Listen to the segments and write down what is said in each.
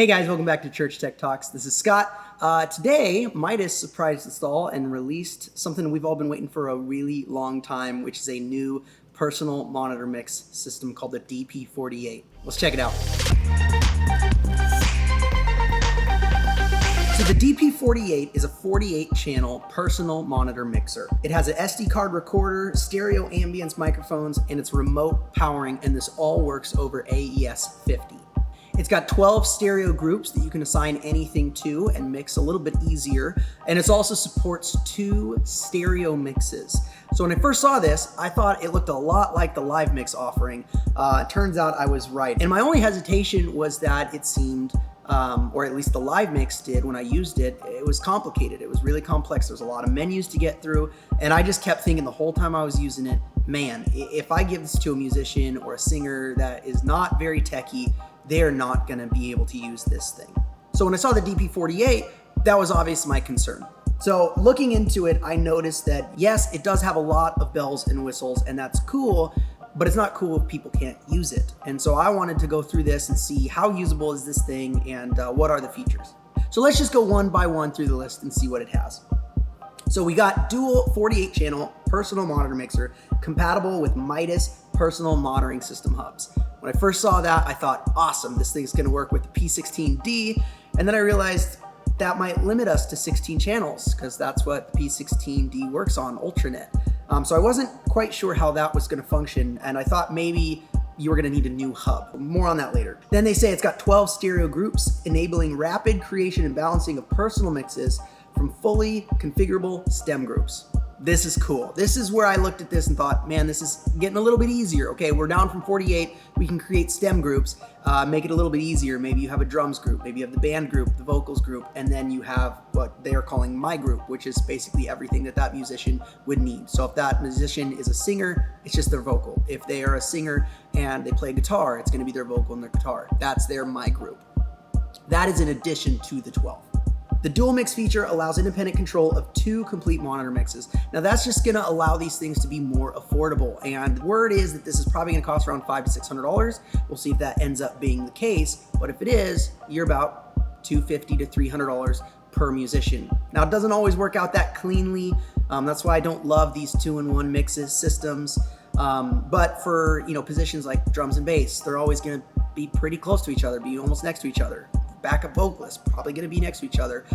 Hey guys, welcome back to Church Tech Talks. This is Scott. Today, Midas surprised us all and released something we've all been waiting for a really long time, which is a new personal monitor mix system called the DP48. Let's check it out. So the DP48 is a 48-channel personal monitor mixer. It has an SD card recorder, stereo ambience microphones, and it's remote powering, and this all works over AES 50. It's got 12 stereo groups that you can assign anything to and mix a little bit easier. And it also supports 2 stereo mixes. So when I first saw this, I thought it looked a lot like the Live Mix offering. Turns out I was right. And my only hesitation was that it seemed, or at least the Live Mix did when I used it, it was complicated. It was really complex. There's a lot of menus to get through. And I just kept thinking the whole time I was using it, man, if I give this to a musician or a singer that is not very techie, they're not gonna be able to use this thing. So when I saw the DP48, that was obviously my concern. So looking into it, I noticed that yes, it does have a lot of bells and whistles, and that's cool, but it's not cool if people can't use it. And so I wanted to go through this and see how usable is this thing and what are the features. So let's just go one by one through the list and see what it has. So we got dual 48-channel personal monitor mixer compatible with Midas personal monitoring system hubs. When I first saw that, I thought, awesome, this thing's gonna work with the P16D, and then I realized that might limit us to 16 channels, because that's what the P16D works on, Ultranet. So I wasn't quite sure how that was gonna function, and I thought maybe you were gonna need a new hub. More on that later. Then they say it's got 12 stereo groups, enabling rapid creation and balancing of personal mixes from fully configurable stem groups. This is cool. This is where I looked at this and thought, man, this is getting a little bit easier. Okay, we're down from 48. We can create stem groups, make it a little bit easier. Maybe you have a drums group, maybe you have the band group, the vocals group, and then you have what they are calling my group, which is basically everything that that musician would need. So if that musician is a singer, it's just their vocal. If they are a singer and they play guitar, it's gonna be their vocal and their guitar. That's their my group. That is in addition to the 12. The dual mix feature allows independent control of 2 complete monitor mixes. Now that's just gonna allow these things to be more affordable. And the word is that this is probably gonna cost around $500 to $600. We'll see if that ends up being the case. But if it is, you're about $250 to $300 per musician. Now it doesn't always work out that cleanly. That's why I don't love these 2-in-1 mixes systems. But for positions like drums and bass, they're always gonna be pretty close to each other, be almost next to each other. Backup vocalists probably going to be next to each other.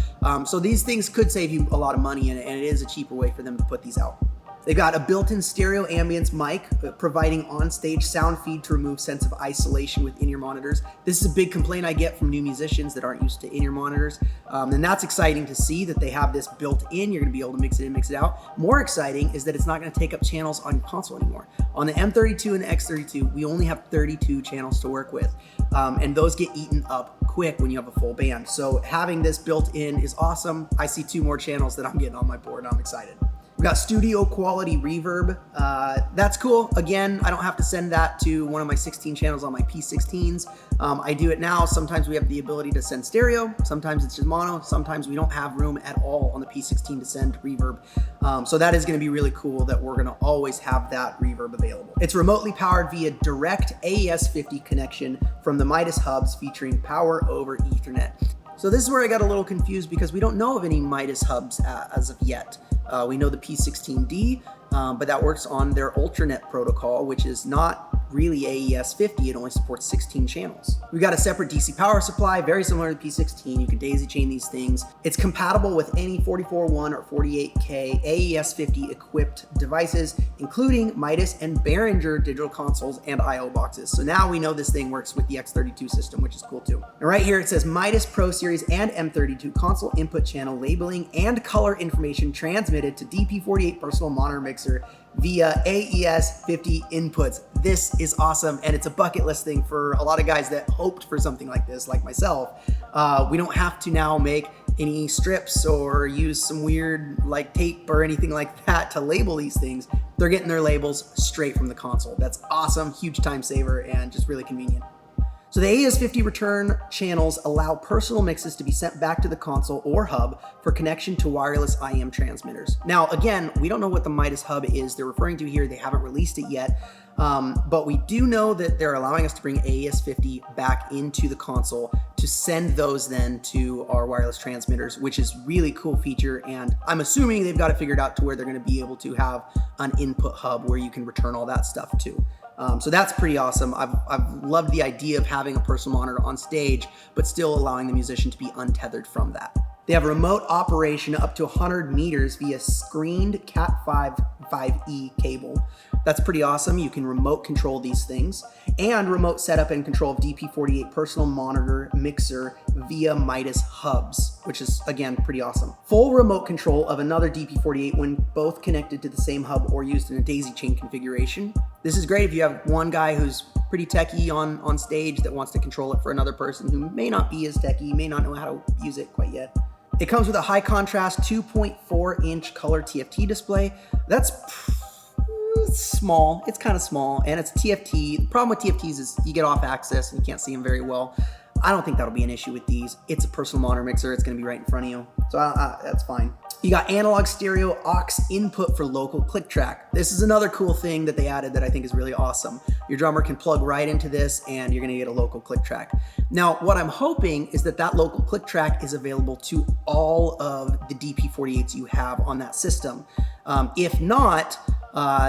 So these things could save you a lot of money, and it is a cheaper way for them to put these out. They've got a built-in stereo ambience mic, providing on-stage sound feed to remove sense of isolation with in-ear monitors. This is a big complaint I get from new musicians that aren't used to in-ear monitors. And that's exciting to see that they have this built in. You're gonna be able to mix it in, mix it out. More exciting is that it's not gonna take up channels on your console anymore. On the M32 and the X32, we only have 32 channels to work with. And those get eaten up quick when you have a full band. So having this built in is awesome. I see 2 more channels that I'm getting on my board, and I'm excited. We got studio quality reverb. That's cool. Again, I don't have to send that to one of my 16 channels on my P16s. I do it now. Sometimes we have the ability to send stereo. Sometimes it's just mono. Sometimes we don't have room at all on the P16 to send reverb. So that is going to be really cool that we're going to always have that reverb available. It's remotely powered via direct AES 50 connection from the Midas hubs, featuring power over Ethernet. So this is where I got a little confused because we don't know of any Midas hubs as of yet. We know the P16D, but that works on their Ultranet protocol, which is not really AES 50. It only supports 16 channels. We've got a separate DC power supply, very similar to the P16. You can daisy chain these things. It's compatible with any 44.1 or 48K AES 50 equipped devices, including Midas and Behringer digital consoles and I/O boxes. So now we know this thing works with the X32 system, which is cool too. And right here it says Midas Pro Series and M32 console input channel labeling and color information transmitted to DP48 personal monitor mixer via AES 50 inputs. This is awesome, and it's a bucket list thing for a lot of guys that hoped for something like this, like myself. We don't have to now make any strips or use some weird like tape or anything like that to label these things. They're getting their labels straight from the console. That's awesome, huge time saver, and just really convenient. So the AES-50 return channels allow personal mixes to be sent back to the console or hub for connection to wireless IM transmitters. Now, again, we don't know what the Midas hub is they're referring to here. They haven't released it yet, but we do know that they're allowing us to bring AES-50 back into the console to send those then to our wireless transmitters, which is really cool feature. And I'm assuming they've got it figured out to where they're going to be able to have an input hub where you can return all that stuff too. So that's pretty awesome. I've loved the idea of having a personal monitor on stage, but still allowing the musician to be untethered from that. They have remote operation up to 100 meters via screened Cat5 5E cable. That's pretty awesome. You can remote control these things, and remote setup and control of DP48 personal monitor mixer via Midas hubs, which is, again, pretty awesome. Full remote control of another DP48 when both connected to the same hub or used in a daisy chain configuration. This is great if you have one guy who's pretty techie on stage that wants to control it for another person who may not be as techie, may not know how to use it quite yet. It comes with a high contrast 2.4-inch color TFT display. That's small. It's kind of small, and it's TFT. The problem with TFTs is you get off axis and you can't see them very well. I don't think that'll be an issue with these. It's a personal monitor mixer. It's going to be right in front of you, so that's fine. You got analog stereo aux input for local click track. This is another cool thing that they added that I think is really awesome. Your drummer can plug right into this and you're gonna get a local click track. Now, what I'm hoping is that that local click track is available to all of the DP48s you have on that system. If not,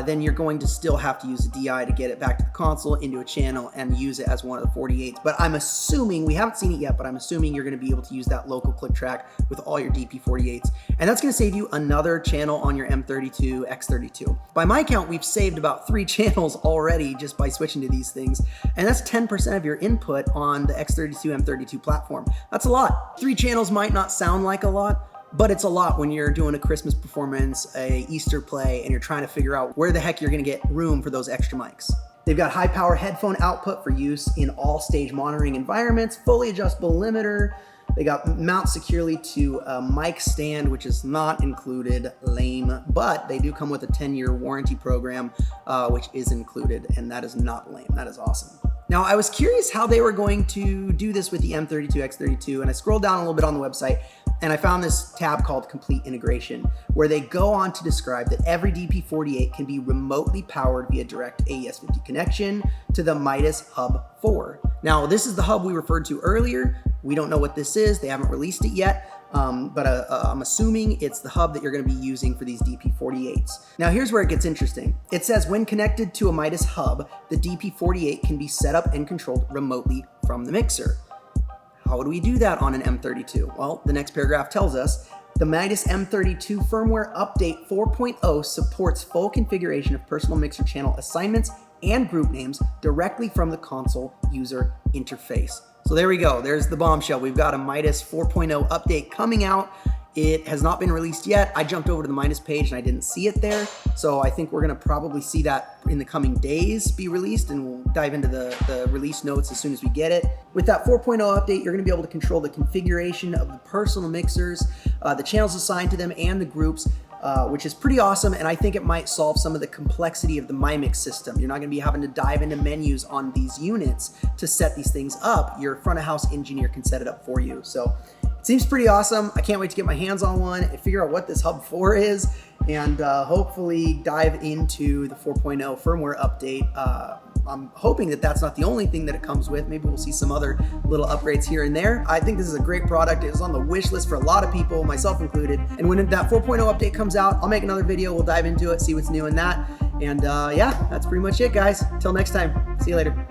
then you're going to still have to use a DI to get it back to the console into a channel and use it as one of the 48s. But I'm assuming, we haven't seen it yet, but I'm assuming you're gonna be able to use that local click track with all your DP48s. And that's gonna save you another channel on your M32, X32. By my count, we've saved about 3 channels already just by switching to these things. And that's 10% of your input on the X32, M32 platform. That's a lot. 3 channels might not sound like a lot, but it's a lot when you're doing a Christmas performance, a Easter play, and you're trying to figure out where the heck you're gonna get room for those extra mics. They've got high power headphone output for use in all stage monitoring environments, fully adjustable limiter. They got mount securely to a mic stand, which is not included, lame, but they do come with a 10-year warranty program, which is included, and that is not lame, that is awesome. Now, I was curious how they were going to do this with the M32, X32, and I scrolled down a little bit on the website, and I found this tab called Complete Integration, where they go on to describe that every DP48 can be remotely powered via direct AES-50 connection to the Midas Hub 4. Now, this is the hub we referred to earlier. We don't know what this is. They haven't released it yet, but I'm assuming it's the hub that you're going to be using for these DP48s. Now, here's where it gets interesting. It says, when connected to a Midas hub, the DP48 can be set up and controlled remotely from the mixer. How would we do that on an M32? Well, the next paragraph tells us, the Midas M32 firmware update 4.0 supports full configuration of personal mixer channel assignments and group names directly from the console user interface. So there we go. There's the bombshell. We've got a Midas 4.0 update coming out. It has not been released yet. I jumped over to the Midas page and I didn't see it there. So I think we're gonna probably see that in the coming days be released, and we'll dive into the release notes as soon as we get it. With that 4.0 update, you're gonna be able to control the configuration of the personal mixers, the channels assigned to them, and the groups, which is pretty awesome, and I think it might solve some of the complexity of the MyMix system. You're not gonna be having to dive into menus on these units to set these things up. Your front of house engineer can set it up for you. So it seems pretty awesome. I can't wait to get my hands on one and figure out what this Hub 4 is, and hopefully dive into the 4.0 firmware update. I'm hoping that that's not the only thing that it comes with. Maybe we'll see some other little upgrades here and there. I think this is a great product. It was on the wish list for a lot of people, myself included. And when that 4.0 update comes out, I'll make another video. We'll dive into it, see what's new in that. And yeah, that's pretty much it, guys. Until next time, see you later.